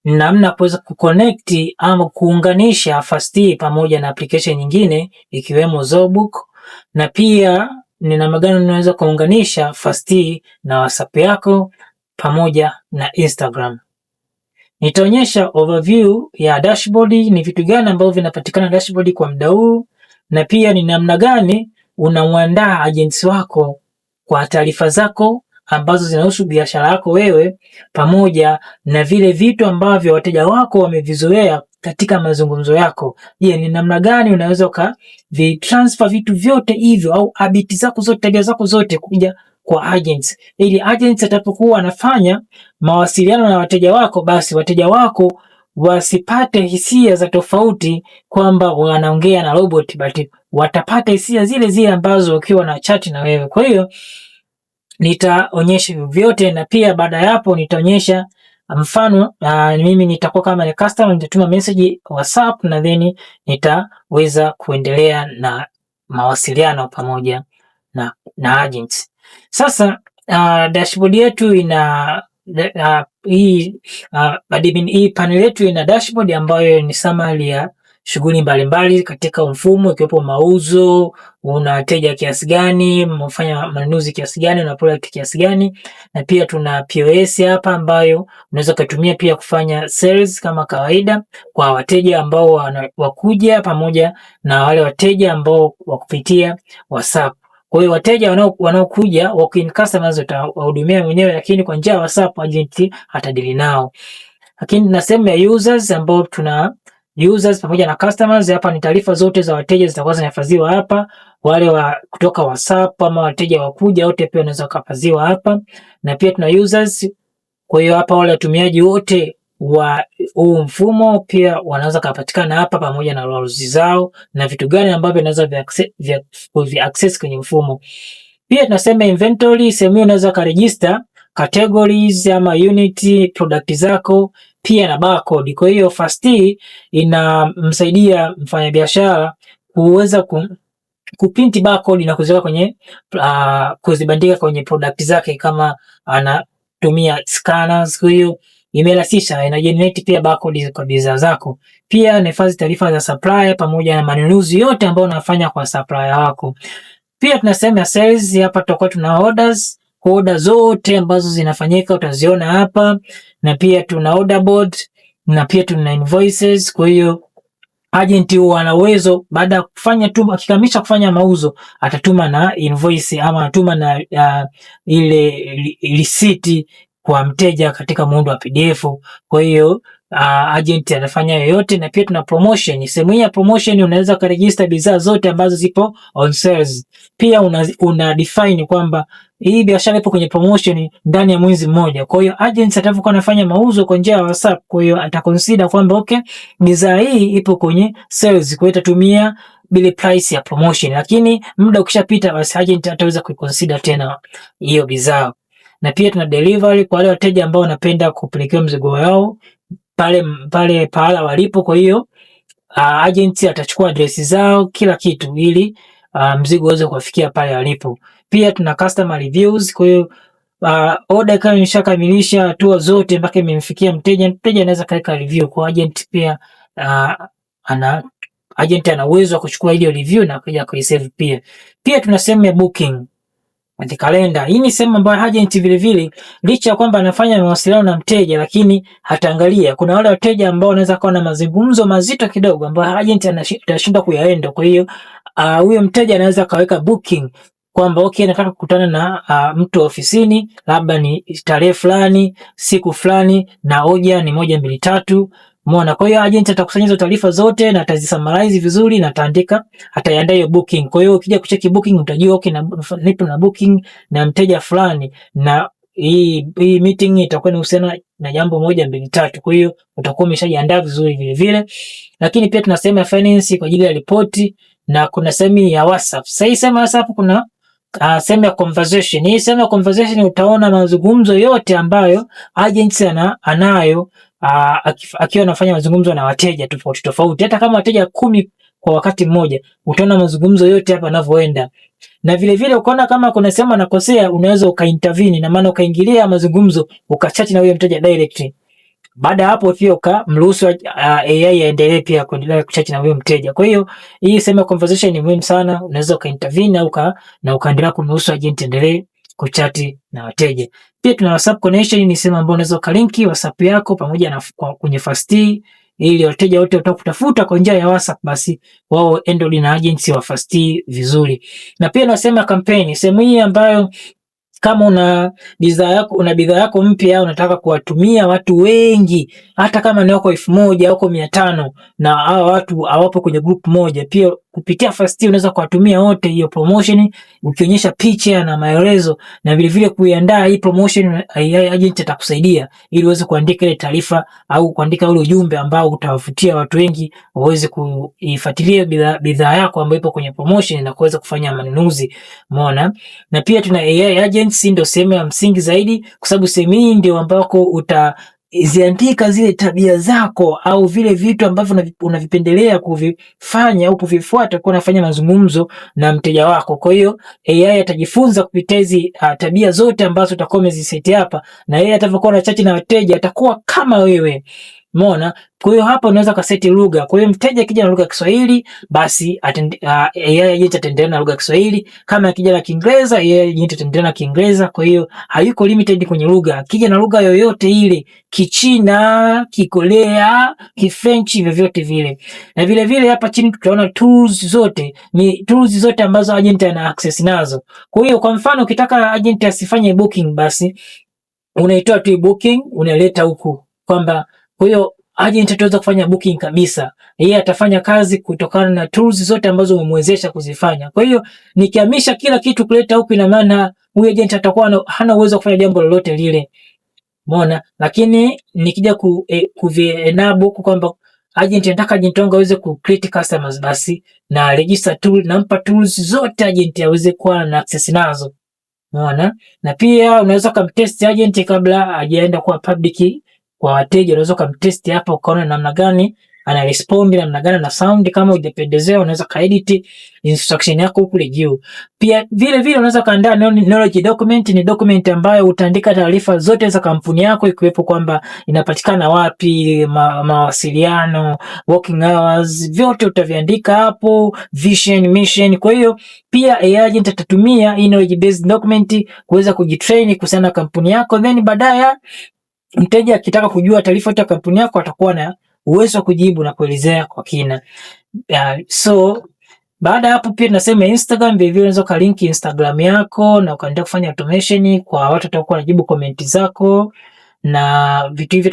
namna kuweza kuconnect ama kuunganisha Fast pamoja na application nyingine ikiwemo Zobook, na pia ni namna gani unaweza kuunganisha Fast na WhatsApp yako pamoja na Instagram. Nitaonyesha overview ya dashboard, ni vitu gani ambavyo vinapatikana dashboard kwa muda huu, na pia ni namna gani unamwandaa agents wako kwa taarifa zako ambazo zinahusu biashara yako wewe, pamoja na vile vitu ambavyo wateja wako wamevizoea katika mazungumzo yako. Je, ni namna gani unaweza ukavitransfer vitu vyote hivyo au habits zako zote, tabia zako zote kuja kwa agents, ili agents atapokuwa anafanya mawasiliano na wateja wako, basi wateja wako wasipate hisia za tofauti kwamba wanaongea na robot, but watapata hisia zile zile ambazo ukiwa na chat na wewe. Kwa hiyo nitaonyesha vyote, na pia baada ya hapo nitaonyesha mfano mimi nitakuwa kama ni customer, nitatuma message WhatsApp na then nitaweza kuendelea na mawasiliano pamoja na agents. Sasa dashboard yetu ina hii panel yetu ina dashboard ambayo ni summary ya shughuli mbalimbali katika mfumo, ikiwepo mauzo, una wateja kiasi gani, mfanya manunuzi kiasi gani, na product kiasi gani, na pia tuna POS hapa ambayo unaweza kutumia pia kufanya sales kama kawaida kwa wateja ambao wakuja, pamoja na wale wateja ambao wakupitia WhatsApp. Kwa hiyo wateja wanaokuja walk-in customers utawahudumia mwenyewe, lakini kwa njia ya WhatsApp agent atadili nao. Lakini na sehemu ya users ambao tuna users pamoja na customers. Hapa ni taarifa zote za wateja zitakuwa zinahifadhiwa hapa, wale kutoka WhatsApp ama wateja wakuja wote pia wanaweza kuhifadhiwa hapa. Na pia tuna users, kwa hiyo hapa wale watumiaji wote wa huu mfumo pia wanaweza kupatikana hapa, pamoja na roles zao na vitu gani ambavyo wanaweza vya access kwenye mfumo. Pia tunasema inventory, sehemu unaweza ka register categories ama unit product zako, pia na barcode. Kwa hiyo Fast inamsaidia mfanyabiashara kuweza kuprinti barcode na kuziweka kwenye kuzibandika kwenye product zake kama anatumia scanners. Kwa hiyo imerahisisha, ina generate pia barcode kwa bidhaa zako. Pia inahifadhi taarifa za supplier pamoja na manunuzi yote ambayo unafanya kwa supplier wako. Pia tunasema sales, hapa tutakuwa tuna orders, order zote ambazo zinafanyika utaziona hapa, na pia tuna order board, na pia tuna invoices. Kwa hiyo agent huwa ana uwezo baada ya kufanya tu, akikamilisha kufanya mauzo atatuma na invoice ama atatuma na ile receipt kwa mteja katika muundo wa PDF. Kwa hiyo agent anafanya yoyote. Na pia tuna promotion. Sehemu hii ya promotion unaweza kuregister bidhaa zote ambazo zipo on sales. Pia una define kwamba hii biashara ipo kwenye promotion ndani ya mwezi mmoja. Kwa hiyo agent atakapokuwa anafanya mauzo kwa njia ya WhatsApp, kwa hiyo ataconsider kwamba okay, bidhaa hii ipo kwenye sales, kwa hiyo itatumia bile price ya promotion. Lakini muda ukishapita, basi agent ataweza kuconsider tena hiyo bidhaa. Na pia tuna delivery kwa wale wateja ambao wanapenda kupelekewa mzigo wao pale pahala walipo. Kwa hiyo agent atachukua address zao, kila kitu, ili mzigo uweze kuwafikia pale walipo. Pia tuna customer reviews. Kwa hiyo order kama imeshakamilisha hatua zote mpaka imemfikia mteja anaweza kaweka review kwa agent. Pia agent ana uwezo wa kuchukua ile review na kuja kuisave pia. Pia tuna sehemu ya booking kwenye kalenda. Hii ni sehemu ambayo agent vile vile, licha ya kwamba anafanya mawasiliano na mteja, lakini hataangalia. Kuna wale wateja ambao wanaweza kuwa na mazungumzo mazito kidogo ambayo agent anashindwa kuyaenda. Kwa hiyo huyo mteja anaweza kaweka booking kwamba okay, nataka kukutana na mtu ofisini, labda ni tarehe fulani, siku fulani, na hoja ni 1 2 3. Umeona? Kwa hiyo agent atakusanya hizo taarifa zote na atazisummarize vizuri na ataiandaa hiyo booking. Kwa hiyo ukija kucheki booking utajua okay, nipo na booking na mteja fulani, na hii meeting itakuwa inahusiana na jambo 1 2 3. Kwa hiyo utakuwa umeshajiandaa vizuri vile vile. Lakini pia tuna sehemu ya finance kwa ajili ya ripoti, na kuna sehemu ya WhatsApp. Sasa hii sehemu ya WhatsApp kuna sehemu ya conversation. Hii sehemu ya conversation utaona mazungumzo yote ambayo agents anayo akiwa anafanya mazungumzo na wateja tofauti tofauti. Hata kama wateja 10 kwa wakati mmoja, utaona mazungumzo yote hapa yanavyoenda. Na vile vile ukaona kama kuna sehemu anakosea, unaweza ukaintervene, na maana ukaingilia mazungumzo, ukachat na huyo mteja direct. Baada ya hapo pia ukamruhusu AI aendelee pia kuendelea kuchat na huyo mteja. Kwa hiyo hii sema conversation ni muhimu sana, unaweza ukaintervene au ukaendelea kumruhusu agent endelee kuchat na wateja. Pia tuna WhatsApp connection, ni sema ambayo unaweza ukalinki WhatsApp yako pamoja na kwenye Fast, ili wateja wote watakutafuta kwa njia ya WhatsApp basi wao handle na agency wa Fast vizuri. Na pia nasema kampeni, sehemu hii ambayo kama una bidhaa yako mpya unataka kuwatumia watu wengi, hata kama ni wako 1000 au 500 na hao watu hawapo kwenye group moja, pia kupitia Fast unaweza kuwatumia wote hiyo promotion, ukionyesha picha na maelezo, na vile vile kuiandaa hii promotion. Agent atakusaidia ili uweze kuandika ile taarifa au kuandika ule ujumbe ambao utawavutia watu wengi waweze kuifuatilia bidhaa yako ambayo ipo kwenye promotion na kuweza kufanya manunuzi. Umeona? Na pia tuna AI agents, ndio sehemu ya msingi zaidi, kwa sababu sehemu hii ndio ambako utaziandika zile tabia zako au vile vitu ambavyo unavipendelea kuvifanya au kuvifuata kwa unafanya mazungumzo na mteja wako. Kwa hiyo AI atajifunza kupitia hizi tabia zote ambazo utakuwa umeziseti hapa, na yeye atakapokuwa na chat na wateja atakuwa kama wewe. Umeona? Kwa hiyo hapa unaweza kaseti lugha. Kwa hiyo mteja akija na lugha ya Kiswahili basi AI agent ataendelea na lugha ya Kiswahili. Kama akija na Kiingereza, AI agent ataendelea na Kiingereza. Kwa hiyo hayuko limited kwenye lugha. Akija na lugha yoyote ile, Kichina, Kikorea, Kifrench, vyovyote vile. Na vile vile hapa chini tutaona tools zote. Ni tools zote ambazo agent ana access nazo. Kwa hiyo kwa mfano ukitaka agent asifanye booking, basi unaitoa tu booking, unaleta huku kwamba kwa hiyo agent ataweza kufanya booking kabisa. Yeye atafanya kazi kutokana na tools zote ambazo umemwezesha kuzifanya. Kwa hiyo nikihamisha kila kitu kuleta huku, ina maana huyo agent atakuwa hana uwezo wa kufanya jambo lolote lile. Umeona? Lakini nikija enable kwamba nataka agent wangu aweze ku create customers, basi na register tool, nampa tools zote agent aweze kuwa na access nazo. Umeona? Na pia unaweza kumtest agent kabla hajaenda kwa public kwa wateja. Unaweza kumtest hapa ukaona namna gani ana respond, namna gani na sound. Kama hujapendezea unaweza kaedit instruction yako huko juu. Pia vile vile unaweza kaandaa knowledge document. Ni document ambayo utaandika taarifa zote za kampuni yako, ikiwepo kwamba inapatikana wapi, mawasiliano, working hours, vyote utaviandika hapo, vision, mission. Kwa hiyo pia AI agent atatumia knowledge based document kuweza kujitrain kuhusiana na kampuni yako, then baadaye mteja akitaka kujua taarifa ya kampuni yako atakuwa na uwezo wa kujibu na kuelezea kwa kina. So baada hapo pia tunasema Instagram, vile vile unaweza ka link Instagram yako na ukaendelea kufanya automation kwa watu watakuwa wanajibu comment zako, na vitu hivyo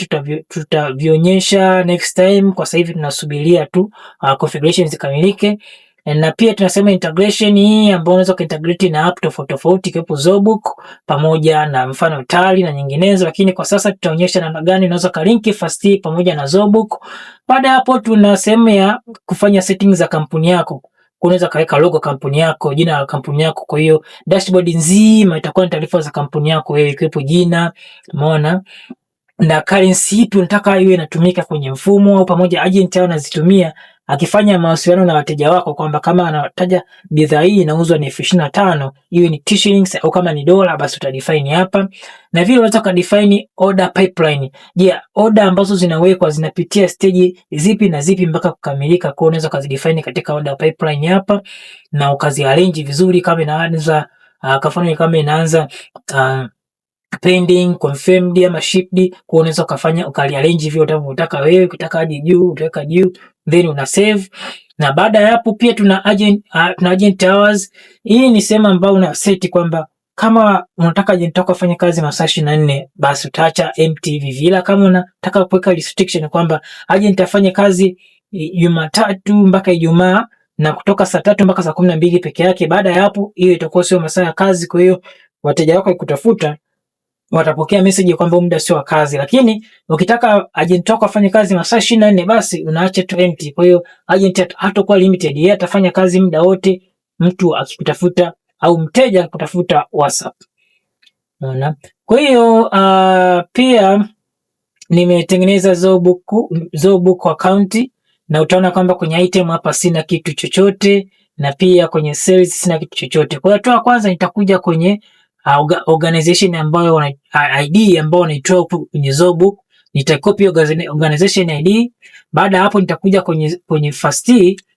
tutavionyesha next time. Kwa sasa hivi tunasubiria tu configuration zikamilike. Na pia tunasema integration hii ambayo unaweza kuintegrate na app tofauti ikiwepo Zobook pamoja na mfano Tally na nyinginezo, lakini kwa sasa tutaonyesha namna gani unaweza ka link Fast pamoja na Zobook. Baada hapo tuna sehemu ya kufanya settings za kampuni yako. Unaweza kaweka logo kampuni yako, jina la kampuni yako. Kwa hiyo dashboard nzima itakuwa na taarifa za kampuni yako wewe, ikiwepo jina, umeona, na currency ipi unataka iwe inatumika kwenye mfumo, au pamoja agent au anazitumia akifanya mawasiliano na wateja wako kwamba kama anataja bidhaa hii inauzwa ni 25,000 iwe ni shillings au kama ni dola, basi utadefine hapa. Na vile unaweza kudefine order pipeline. Je, order ambazo zinawekwa zinapitia stage zipi na zipi mpaka kukamilika? Kwa unaweza kuzidefine katika order pipeline hapa na ukaziarrange vizuri, kama inaanza kama inaanza pending, confirmed ama shipped. Kwa unaweza ukafanya ukaliarrange vile utavyotaka wewe, ukitaka hadi juu utaweka juu, then una save. Na baada ya hapo pia tuna agent hours. Hii ni sema ambayo una set kwamba kama unataka agent wako afanye kazi masaa 24 basi utaacha empty hivi, ila kama unataka kuweka restriction kwamba agent afanye kazi Jumatatu mpaka Ijumaa na kutoka saa 3 mpaka saa 12 peke yake, baada ya hapo hiyo itakuwa sio masaa ya kazi. Kwa hiyo wateja wako wakikutafuta watapokea message kwamba muda sio wa kazi. Lakini ukitaka agent wako afanye kazi masaa 24 basi unaacha tu empty. Kwa hiyo agent hatakuwa limited, yeye atafanya kazi muda wote mtu akikutafuta au mteja akikutafuta WhatsApp. Unaona? Kwa hiyo pia nimetengeneza Zobook account, na utaona kwamba kwenye item hapa sina kitu chochote, na pia kwenye sales sina kitu chochote. Kwa hiyo kwanza nitakuja kwenye organization ambayo ID ambayo wanaitoa kwenye Zobook. nitacopy organization ID. Baada ya hapo nitakuja kwenye first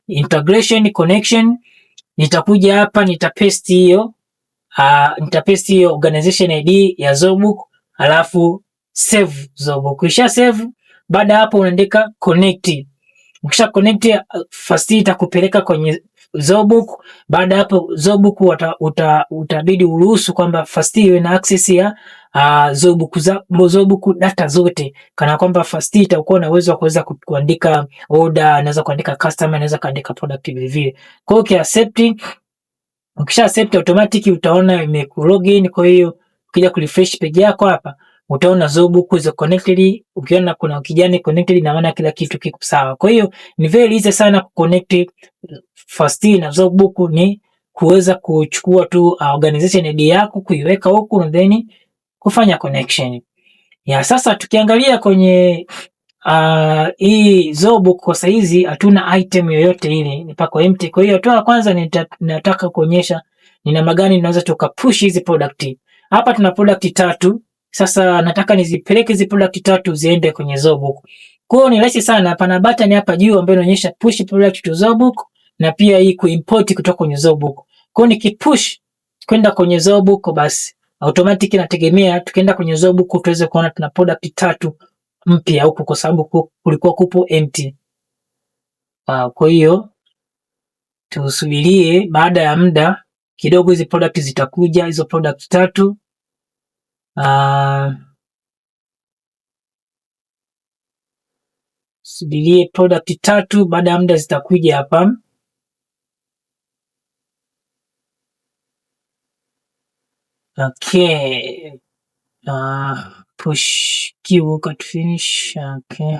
integration connection, nitakuja hapa nitapaste hiyo organization ID ya Zobook, alafu save Zobook. Kisha save, baada hapo unaandika connect. Ukisha connect, first itakupeleka kwenye Zobook. Baada hapo Zobook utabidi uruhusu kwamba first iwe na access ya Zobook data zote, kana kwamba first itakuwa na uwezo wa kuweza kuandika order, anaweza kuandika customer, anaweza kuandika product vile vile. Kwa hiyo accept, ukisha accept automatic utaona imekulogin. Kwa hiyo ukija kurefresh page yako hapa utaona Zobook is connected. Ukiona kuna kijani connected, na maana kila kitu kiko sawa. Kwa hiyo ni very easy sana kuconnect first na Zobook, ni kuweza kuchukua tu organization ID yako kuiweka huku na then kufanya connection. Ya sasa tukiangalia kwenye hii Zobook kwa saizi hatuna item yoyote ile, ni pako empty. Kwa hiyo hatua ya kwanza nataka kuonyesha ni namna gani tunaweza tukapush hizi product. Hapa tuna product 3. Sasa nataka nizipeleke hizi product 3 ziende kwenye Zobook. Kwa hiyo ni rahisi sana, pana button hapa juu ambayo inaonyesha push product to Zobook, na pia hii kuimport kutoka kwenye Zobook. Kwa hiyo nikipush kwenda kwenye Zobook, basi automatic inategemea tukienda kwenye Zobook tuweze kuona tuna product 3 mpya huko, kwa sababu kulikuwa kupo empty. Kwa hiyo tusubirie, baada ya muda kidogo hizi product zitakuja, hizo product 3. Subirie product 3, baada ya muda zitakuja hapa. Okay. Push queue cut finish. Okay.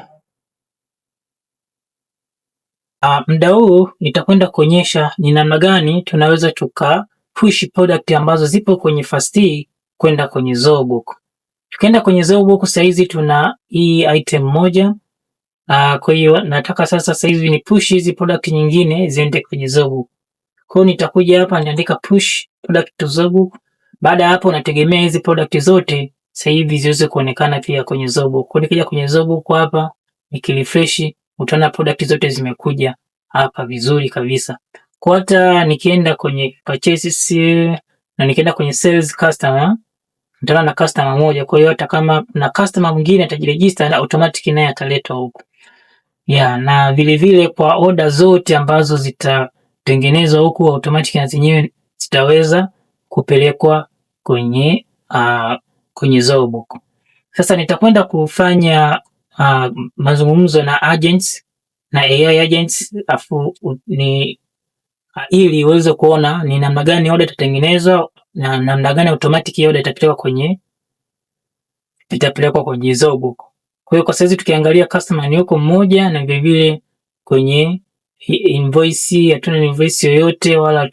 Muda huu nitakwenda kuonyesha ni namna gani tunaweza tuka push product ambazo zipo kwenye first kwenda kwenye Zobook. Tukienda kwenye Zobook saizi tuna hii item moja. Kwa hiyo nataka sasa saizi ni push hizi product nyingine ziende kwenye Zobook. Kwa hiyo nitakuja hapa niandika push product to Zobook. Baada ya hapo nategemea hizi product zote sasa hivi ziweze kuonekana pia kwenye Zobook. Kwa nikija kwenye Zobook hapa nikirefresh, utaona product zote zimekuja hapa vizuri kabisa. Kwa hata nikienda kwenye purchases na nikienda kwenye sales customer, nitaona na customer moja. Kwa hiyo hata kama na customer mwingine atajiregister na automatic naye ataletwa huko. Na vile vile kwa order zote ambazo zitatengenezwa huku automatic na zenyewe zitaweza kupelekwa kwenye Zobook. Sasa nitakwenda kufanya mazungumzo na agents na AI agents ili uweze kuona ni namna gani order itatengenezwa na namna gani automatic order itapelekwa kwenye Zobook. Kwa hiyo kwa sasa tukiangalia customer ni yuko mmoja, na vile vile kwenye invoice hatuna invoice yoyote wala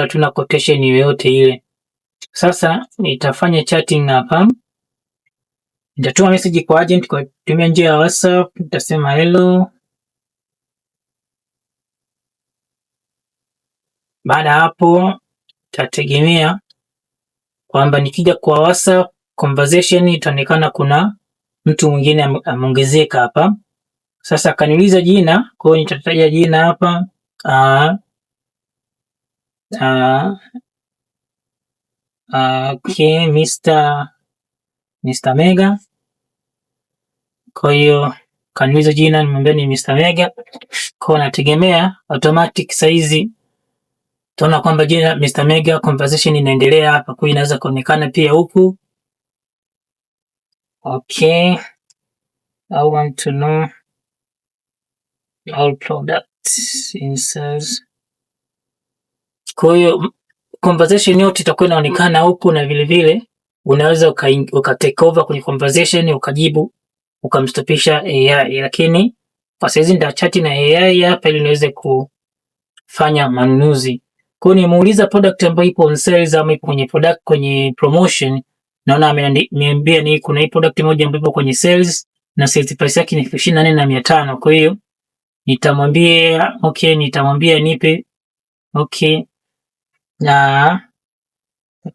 hatuna quotation yoyote ile. Sasa nitafanya chatting hapa. Nitatuma message kwa agent kwa kutumia njia ya WhatsApp, nitasema hello. Baada hapo tategemea kwamba nikija kwa WhatsApp conversation itaonekana kuna mtu mwingine ameongezeka hapa. Sasa kaniuliza jina, kwa hiyo nitataja jina hapa. Okay, Mr. Mega. Kwa hiyo kaniuliza jina, nimwambia ni Mr. Mega. Kwa nategemea automatic saizi tunaona kwamba jina Mr. Mega, conversation inaendelea hapa, kwa hiyo inaweza kuonekana pia huku. Okay, I want to know all products in sales. Kwa hiyo conversation yote itakuwa inaonekana huku, na vile vile unaweza uka take over kwenye conversation ukajibu ukamstopisha AI, lakini kwa sasa ndio chat na AI hapa ili niweze kufanya manunuzi. Kwa hiyo nimuuliza product ambayo ipo on sales ama ipo kwenye product kwenye promotion, naona ameniambia ni kuna hii product moja ambayo ipo kwenye sales na sales price yake ni 24,500. Kwa hiyo nitamwambia nipe na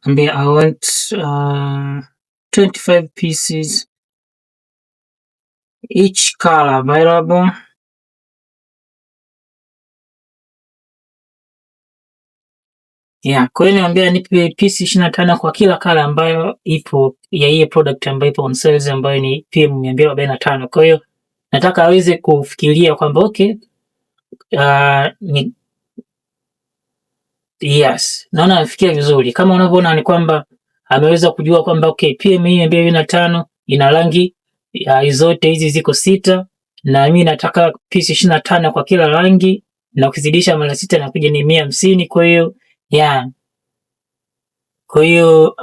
ambia I want 25 pieces each color available. Yeah, kwa hiyo niambia nipe piece 25 kwa kila color ambayo ipo ya hii product ambayo ipo on sales ambayo ni PM 245. Kwa hiyo nataka aweze kufikiria kwamba okay, yes, naona amefikia vizuri. Kama unavyoona ni kwamba ameweza kujua kwamba okay, PM hii 245 ina rangi zote hizi ziko 6 na mimi nataka piece 25 kwa kila rangi, na ukizidisha mara 6 inakuja ni 150. Kwa hiyo yeah, kwa hiyo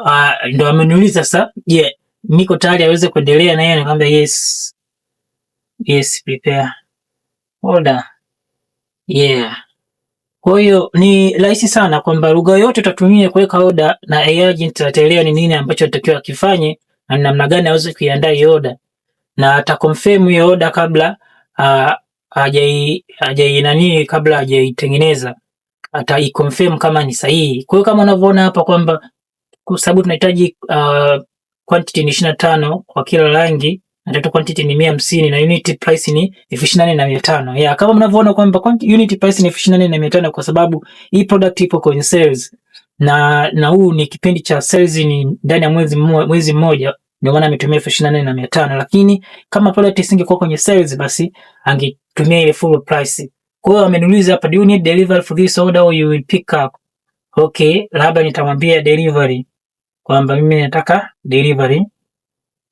ndo ameniuliza sasa, je, niko tayari aweze kuendelea na yeye? Nikamwambia yes, prepare order. Yeah, kwa hiyo ni rahisi sana kwamba lugha yote utatumia kuweka order na AI agent ataelewa ni nini ambacho anatakiwa akifanye na namna gani aweze kuiandaa hiyo order, na ataconfirm hiyo order kabla kabla hajaitengeneza ataiconfirm kama ni sahihi. Kwa hiyo kama unavyoona hapa kwamba kwa sababu tunahitaji quantity ni 25 kwa kila rangi, na total quantity ni 150 na unit price ni 24,500. Yeah, kama mnavyoona kwamba unit price ni 24,500 kwa sababu hii product ipo kwenye sales na huu ni kipindi cha sales, ni ndani ya mwezi mmoja, ndio maana ametumia 24,500. Lakini kama product isingekuwa kwenye sales, basi angetumia ile full price. Kwa hiyo ameniuliza hapa, do you need delivery for this order or you will pick up? Okay, labda nitamwambia delivery, kwamba mimi nataka delivery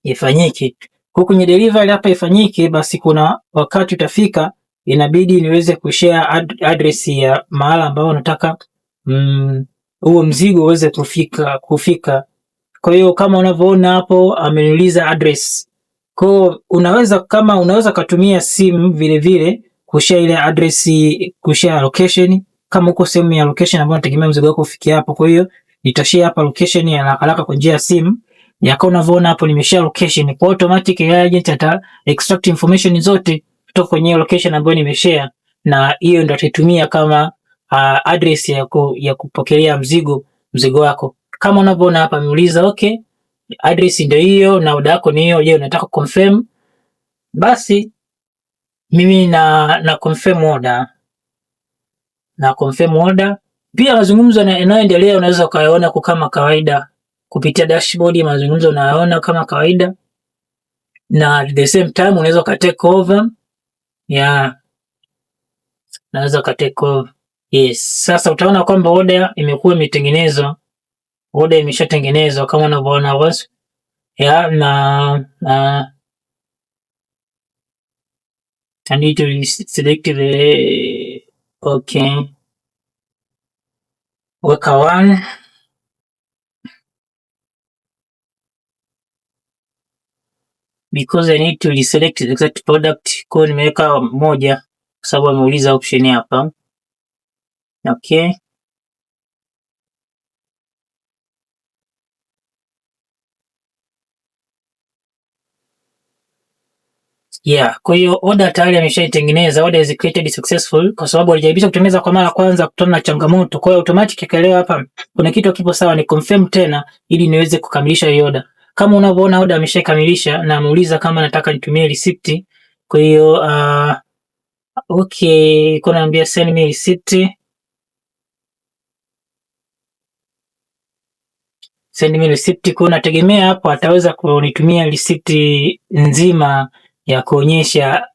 ifanyike. Kwa kwenye delivery hapa ifanyike, basi kuna wakati utafika inabidi niweze kushare address ya mahala ambao nataka huo mzigo uweze kufika. Kwa hiyo kama unavyoona hapo ameniuliza address. Kwa unaweza kutumia simu vile vile kushare ile address, kushare location kama uko sehemu ya location ambayo unategemea mzigo wako ufikie hapo. Kwa hiyo nitashare hapa location ya haraka kwa njia ya simu. Yako unavyoona hapo nimeshare location. Kwa automatic AI agent ata extract information zote kutoka kwenye location ambayo nimeshare, na hiyo ndio ataitumia kama address ya kupokelea mzigo wako. Kama unavyoona hapa ameuliza okay, address ndio hiyo na order yako ni hiyo, je, unataka confirm? Basi mimi na confirm order. Pia mazungumzo yanayoendelea unaweza ukayaona kama kawaida kupitia dashboard. Mazungumzo unayaona kama kawaida, na at the same time unaweza take over. Yeah, unaweza take over. Yes, sasa utaona kwamba order imekuwa imetengenezwa. Order imeshatengenezwa kama unavyoona wazi. Yeah, na I need to select the okay. Weka 1 because I need to reselect the exact product. Kwa nimeweka 1 kwa sababu ameuliza option hapa. Okay. Yeah, kwa hiyo order tayari ameshaitengeneza. Order is created successful kwa sababu alijaribisha kutengeneza kwa mara kwanza kutana na changamoto. Kwa hiyo automatic akaelewa hapa kuna kitu kipo sawa, ni confirm tena ili niweze kukamilisha hiyo order. Kama unavyoona order ameshakamilisha na ameuliza kama nataka nitumie receipt. Kwa hiyo okay, kuna naambia send me receipt. Send me receipt, kwa nategemea hapo ataweza kunitumia receipt nzima ya kuonyesha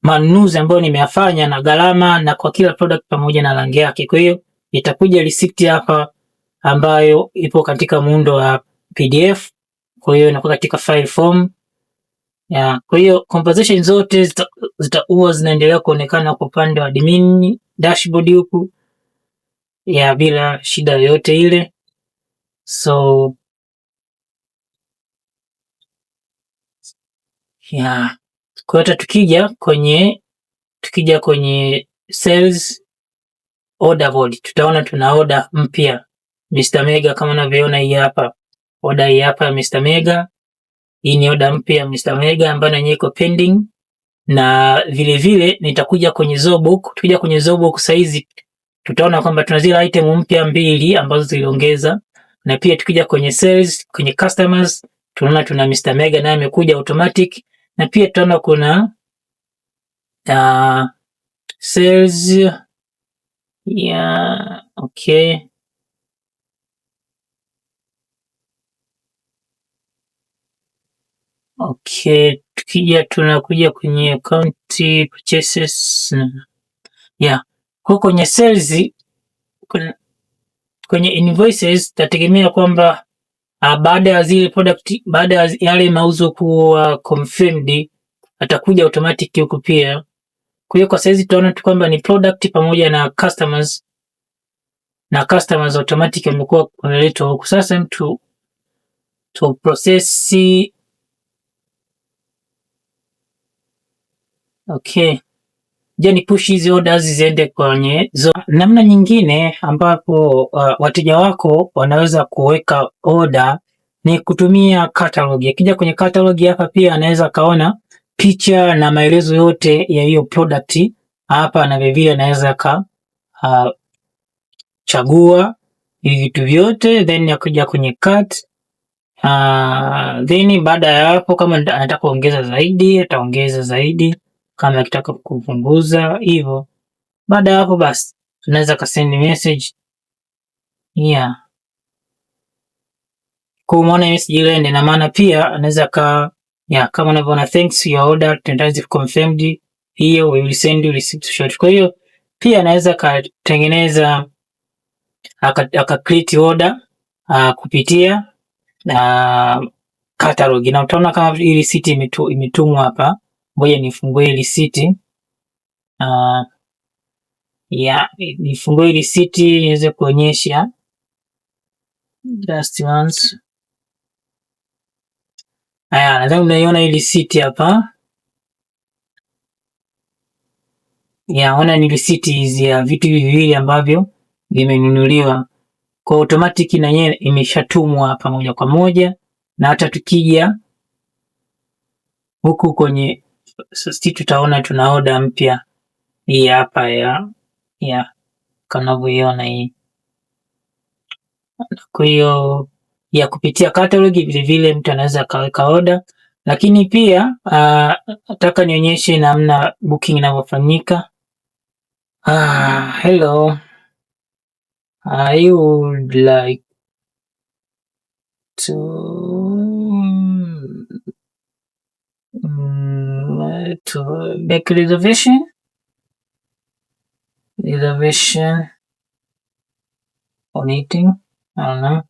manunuzi ambayo nimeyafanya na gharama na kwa kila product pamoja na rangi yake. Kwa hiyo itakuja receipt hapa ambayo ipo katika muundo wa PDF. Kwa hiyo inakuwa katika file form. Yeah, kwa hiyo conversation zote zitakuwa zinaendelea kuonekana kwa upande wa admin dashboard huku. Yeah, bila shida yoyote ile. So yeah, kwa hiyo tukija kwenye sales order board tutaona tuna order mpya Mr. Mega kama unavyoona hii hapa. Order hii hapa Mr. Mega. Hii ni order mpya Mr. Mega ambayo yenyewe iko pending, na vile vile nitakuja kwenye Zobook. Tukija kwenye Zobook size tutaona kwamba tuna zile item mpya 2 ambazo ziliongeza, na pia tukija kwenye sales, kwenye customers tunaona tuna Mr. Mega naye amekuja automatic, na pia tutaona kuna sales ya okay. Okay, tukija tunakuja kwenye account purchases kwa kwenye sales, kwenye invoices tategemea kwamba baada ya zile product, baada ya yale mauzo kuwa confirmed atakuja automatic huko pia. Kwa hiyo kwa saizi tutaona tu kwamba ni product pamoja na customers, na customers automatic wamekuwa wameletwa huko. Sasa mtu to process okay, je, ni push hizi orders ziende kwenye namna nyingine ambapo wateja wako wanaweza kuweka order ni kutumia catalog. Akija kwenye catalog hapa pia anaweza kaona picha na maelezo yote ya hiyo product hapa, na vile anaweza chagua hivi vitu vyote, then akuja kwenye cart, then baada ya hapo kama anataka kuongeza zaidi ataongeza zaidi, kama akitaka kupunguza hivyo. Baada ya hapo basi tunaweza ka send message kwa umeona message ile, na maana pia anaweza kama unavyoona thanks your order tentative confirmed, hiyo we will send you receipt short. Kwa hiyo pia anaweza katengeneza aka create order kupitia catalog, na utaona kama hii receipt imetumwa hapa. Ngoja nifungue hii receipt nifungue hii receipt niweze kuonyesha just once. Nadhani unaiona hii receipt hapa. Ona ni receipt hizi ya vitu viwili ambavyo vimenunuliwa kwa automatic, na yeye imeshatumwa hapa moja kwa moja. Na hata tukija huku kwenye sisi tutaona tuna order mpya hii hapa ya kanavyoiona hii. Kwa hiyo ya kupitia catalog vile vile mtu anaweza kaweka order, lakini pia nataka nionyeshe namna booking inavyofanyika. Hello, I would like to make reservation or meeting, I don't know.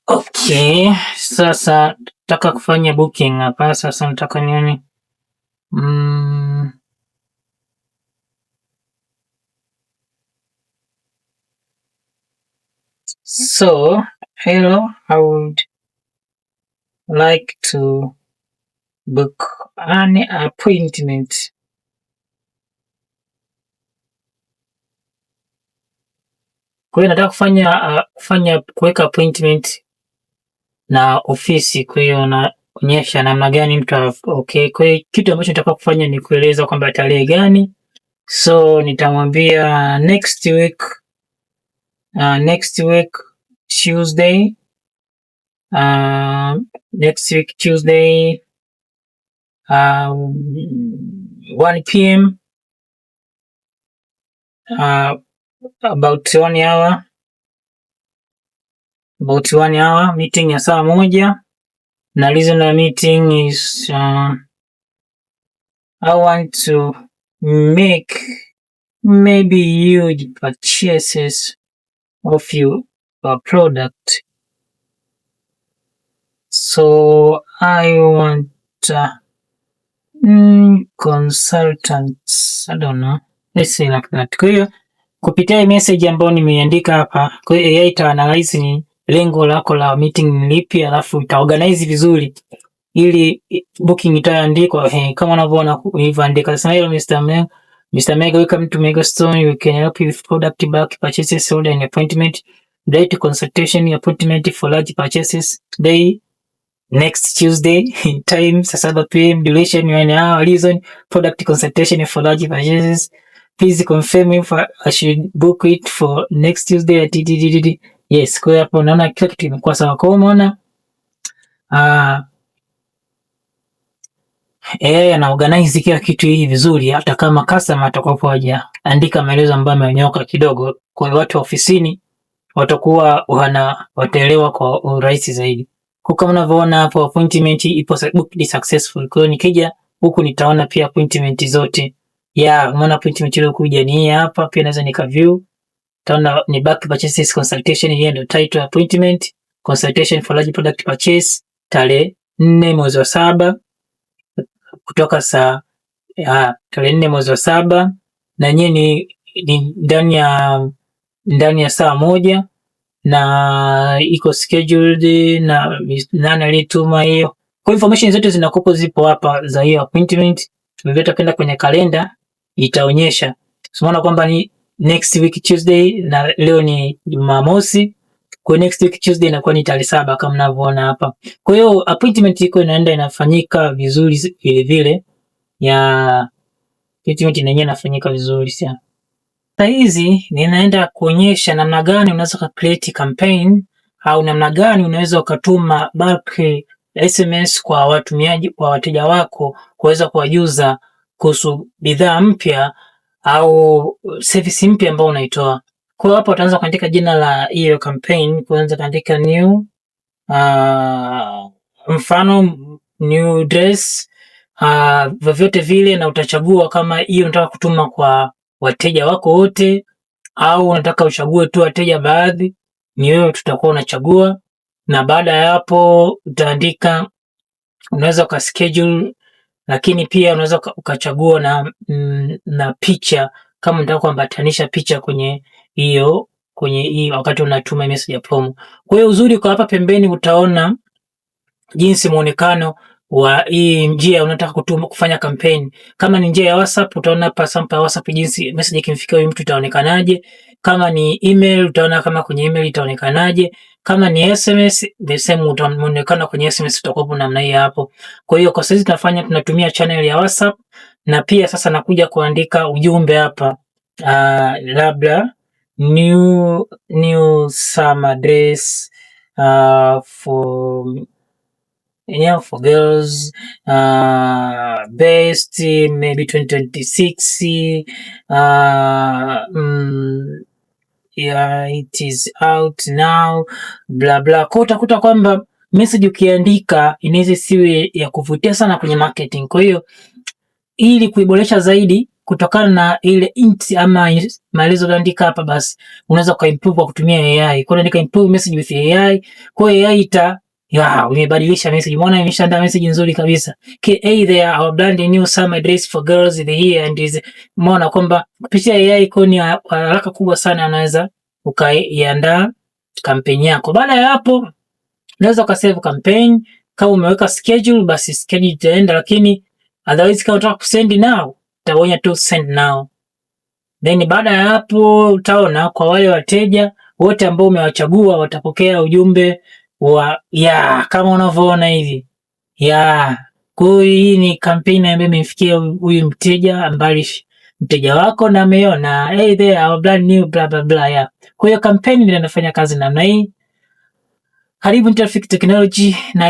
Okay, sasa nataka kufanya booking hapa. Sasa nataka nione so hello, I would like to book an appointment. Kwa hiyo nataka kufanya kuweka appointment na ofisi. Kwa hiyo naonyesha namna gani mtu okay. Kwa hiyo kitu ambacho nataka kufanya ni kueleza kwamba tarehe gani, so nitamwambia next week Tuesday, next week Tuesday 1 p.m. About 1 hour meeting ya saa moja, na reason of meeting is I want to make maybe huge purchases of your product, so I want consultants, I don't know, let's say like that. Kwa hiyo kupitia message ambayo nimeandika hapa, kwa hiyo AI ita-analyze ni lengo lako la meeting ni lipi, alafu ita-organize vizuri ili booking itaandikwa kama unavyoona ilivyoandika. Sasa hello Mr. Mega, welcome to Megastone. We can help you with product bulk purchases, order and appointment, direct consultation, appointment for large purchases, day next Tuesday in time saa 7 pm, duration 1 hour, reason product consultation for large purchases, please confirm if I should book it for next Tuesday at TTTT. Yes, kwa hapo unaona kila kitu kimekuwa sawa. Kwa umeona ana organize kila kitu hii vizuri, hata kama customer atakapo hajaandika maelezo ambayo amenyoka kidogo, kwa watu wa ofisini watakuwa wataelewa kwa urahisi zaidi. Kwa kama unavyoona hapo, appointment ipo booked successful. Kwa hiyo nikija huku nitaona pia appointment zote. Umeona appointment ile kuja ni hapa, pia naweza nika view. Taona ni back purchases consultation, hii ndio title appointment, consultation for large product purchase, tarehe 4 mwezi wa 7 kutoka tarehe 4 mwezi wa 7, na yenyewe ni ndani ya saa moja, na iko scheduled na nani alituma hiyo. Kwa information zote zinakopo zipo hapa za hiyo appointment. Tumeweza kwenda kwenye kalenda, itaonyesha. Unaona kwamba ni next week Tuesday na leo ni Jumamosi. Kwa next week Tuesday inakuwa ni tarehe 7 kama mnavyoona hapa. Kwa hiyo appointment iko inaenda inafanyika vizuri vile vile. Appointment yenyewe inafanyika vizuri sana. Sasa hizi ninaenda kuonyesha namna gani unaweza ka create campaign au namna gani unaweza ukatuma bulk SMS kwa watumiaji, kwa wateja wako, kuweza kuwajuza kuhusu bidhaa mpya au service mpya ambayo unaitoa. Kwa hapo utaanza kuandika jina la hiyo campaign, kuanza kuandika new mfano new dress vyovyote vile, na utachagua kama hiyo unataka kutuma kwa wateja wako wote au unataka uchague tu wateja baadhi. Ni wewe tutakuwa unachagua, na baada ya hapo utaandika, unaweza ka schedule, lakini pia unaweza ukachagua na picha kama unataka kuambatanisha picha kwenye hiyo wakati unatuma message ya promo. Kwa hiyo uzuri kwa hapa pembeni utaona jinsi muonekano wa hii njia unataka kufanya campaign. Kama ni njia ya WhatsApp utaona hapa sample ya WhatsApp jinsi message ikimfikia huyu mtu itaonekanaje. Kama ni email utaona kama kwenye email itaonekanaje. Kama ni SMS the same utaonekana kwenye SMS, utakuwa namna hii hapo. Kwa hiyo kwa sasa tunatumia channel ya WhatsApp, na pia sasa nakuja kuandika ujumbe hapa labda new summer dress for girls best maybe 2026 it is out now bla bla. Kwa utakuta kwamba message ukiandika inaweza siwe ya kuvutia sana kwenye marketing. Kwa hiyo ili kuiboresha zaidi kutokana na ile int ama maelezo unaandika hapa, basi unaweza kuimprove kwa kutumia AI. Kwa unaandika improve message with AI, kwa AI umebadilisha message. Umeona imeshaandaa message nzuri kabisa. There our brand new summer dress for girls the here and is. Umeona kwamba kupitia AI iko ni haraka kubwa sana, unaweza ukaiandaa kampeni yako. Baada ya hapo unaweza ukasave campaign. Kama umeweka schedule, basi schedule itaenda, lakini otherwise kama unataka kusend now utabonya tu send now. Then baada ya hapo utaona kwa wale wateja wote ambao umewachagua watapokea ujumbe wa kama unavyoona hivi Kwa hiyo hii ni campaign ambayo imemfikia huyu mteja ambaye mteja wako na ameona hey there our brand new blah blah blah Kwa hiyo campaign inafanya kazi namna hii. Karibu Traffic Technology na